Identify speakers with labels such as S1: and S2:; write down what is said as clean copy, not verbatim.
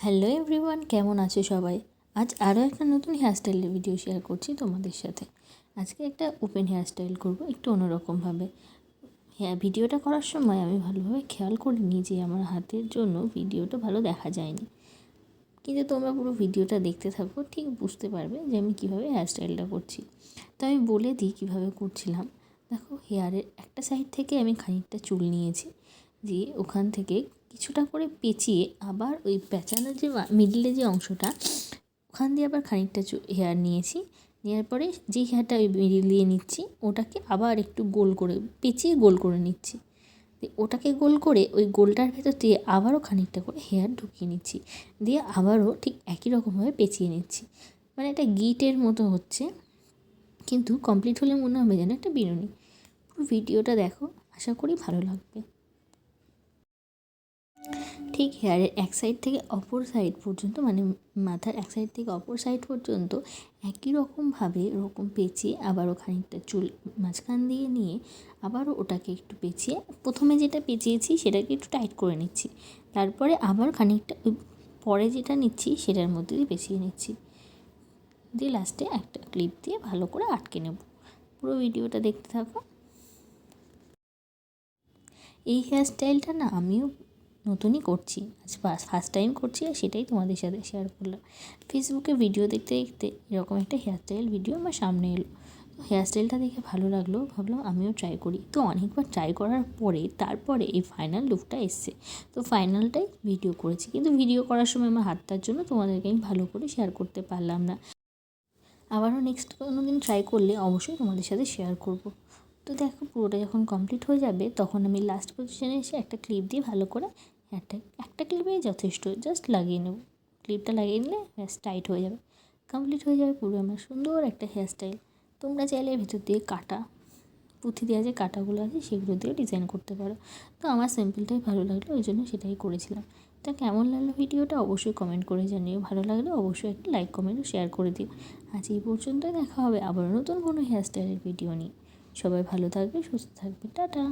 S1: Hello everyone, কেমন আছো সবাই? আজ আরও একটা নতুন হেয়ারস্টাইলের ভিডিও শেয়ার করছি তোমাদের সাথে। আজকে একটা ওপেন হেয়ারস্টাইল করব, একটু অন্যরকমভাবে। হ্যাঁ, ভিডিওটা করার সময় আমি ভালোভাবে খেয়াল করিনি যে আমার হাতের জন্য ভিডিওটা ভালো দেখা যায়নি, কিন্তু তোমরা পুরো ভিডিওটা দেখতে থাকো, ঠিক বুঝতে পারবে যে আমি কীভাবে হেয়ারস্টাইলটা করছি। তো আমি বলে দিই কীভাবে করছিলাম। দেখো, হেয়ারের একটা সাইড থেকে আমি খানিকটা চুল নিয়েছি, দিয়ে ওখান থেকে কিছুটা করে পেঁচিয়ে আবার ওই পেঁচানোর যে মিডলে যে অংশটা, ওখান দিয়ে আবার খানিকটা হেয়ার নিয়েছি। নেওয়ার পরে যেই হেয়ারটা ওই মিডিল দিয়ে নিচ্ছি, ওটাকে আবার একটু গোল করে পেঁচিয়ে গোল করে নিচ্ছি। ওটাকে গোল করে ওই গোলটার ভেতর দিয়ে আবারও খানিকটা করে হেয়ার ঢুকিয়ে নিচ্ছি, দিয়ে আবারও ঠিক একই রকমভাবে পেঁচিয়ে নিচ্ছি। মানে একটা গিটের মতো হচ্ছে, কিন্তু কমপ্লিট হলে মনে হবে যেন একটা বিনুনি। পুরো ভিডিওটা দেখো, আশা করি ভালো লাগবে। ঠিক হেয়ারের এক সাইড থেকে অপর সাইড পর্যন্ত, মানে মাথার এক সাইড থেকে অপর সাইড পর্যন্ত একই রকমভাবে ওরকম পেঁচিয়ে আবারও খানিকটা চুল মাঝখান দিয়ে নিয়ে আবারও ওটাকে একটু পেঁচিয়ে, প্রথমে যেটা পেঁচিয়েছি সেটাকে একটু টাইট করে নিচ্ছি, তারপরে আবার খানিকটা ওই পরে যেটা নিচ্ছি সেটার মধ্যে দিয়ে পেঁচিয়ে নিচ্ছি, দিয়ে লাস্টে একটা ক্লিপ দিয়ে ভালো করে আটকে নেব। পুরো ভিডিওটা দেখতে থাকো। এই হেয়ারস্টাইলটা না আমিও নতুনই করছি, আজ ফার্স্ট টাইম করছি, আর সেটাই তোমাদের সাথে শেয়ার করলাম। ফেসবুকে ভিডিও দেখতে দেখতে এরকম একটা হেয়ারস্টাইল ভিডিও আমার সামনে এলো, তো হেয়ারস্টাইলটা দেখে ভালো লাগলো, ভাবলাম আমিও ট্রাই করি। তো অনেকবার ট্রাই করার পরে তারপরে এই ফাইনাল লুকটা এসছে, তো ফাইনালটাই ভিডিও করেছি। কিন্তু ভিডিও করার সময় আমার হাতটার জন্য তোমাদেরকে আমি ভালো করে শেয়ার করতে পারলাম না। আবারও নেক্সট কোনো দিন ট্রাই করলে অবশ্যই তোমাদের সাথে শেয়ার করব। তো দেখো, পুরোটা যখন কমপ্লিট হয়ে যাবে তখন আমি লাস্ট পজিশনে এসে একটা ক্লিপ দিয়ে ভালো করে একটা ক্লিপেই যথেষ্ট, জাস্ট লাগিয়ে নেব। ক্লিপটা লাগিয়ে নিলে ব্যাস টাইট হয়ে যাবে, কমপ্লিট হয়ে যাবে পুরো আমার সুন্দর একটা হেয়ারস্টাইল। তোমরা চাইলে ভেতর দিয়ে কাটা, পুঁথি দেওয়া যে কাটাগুলো আছে সেগুলো দিয়েও ডিজাইন করতে পারো। তো আমার সিম্পলটাই ভালো লাগলো, ওই জন্য সেটাই করেছিলাম। তা কেমন লাগলো ভিডিওটা অবশ্যই কমেন্ট করে জানিও, ভালো লাগলে অবশ্যই একটা লাইক কমেন্ট শেয়ার করে দিও। আজ এই পর্যন্তই, দেখা হবে আবার নতুন কোনো হেয়ারস্টাইলের ভিডিও নিয়ে। সবাই ভালো থাকবে, সুস্থ থাকবে, টাটা।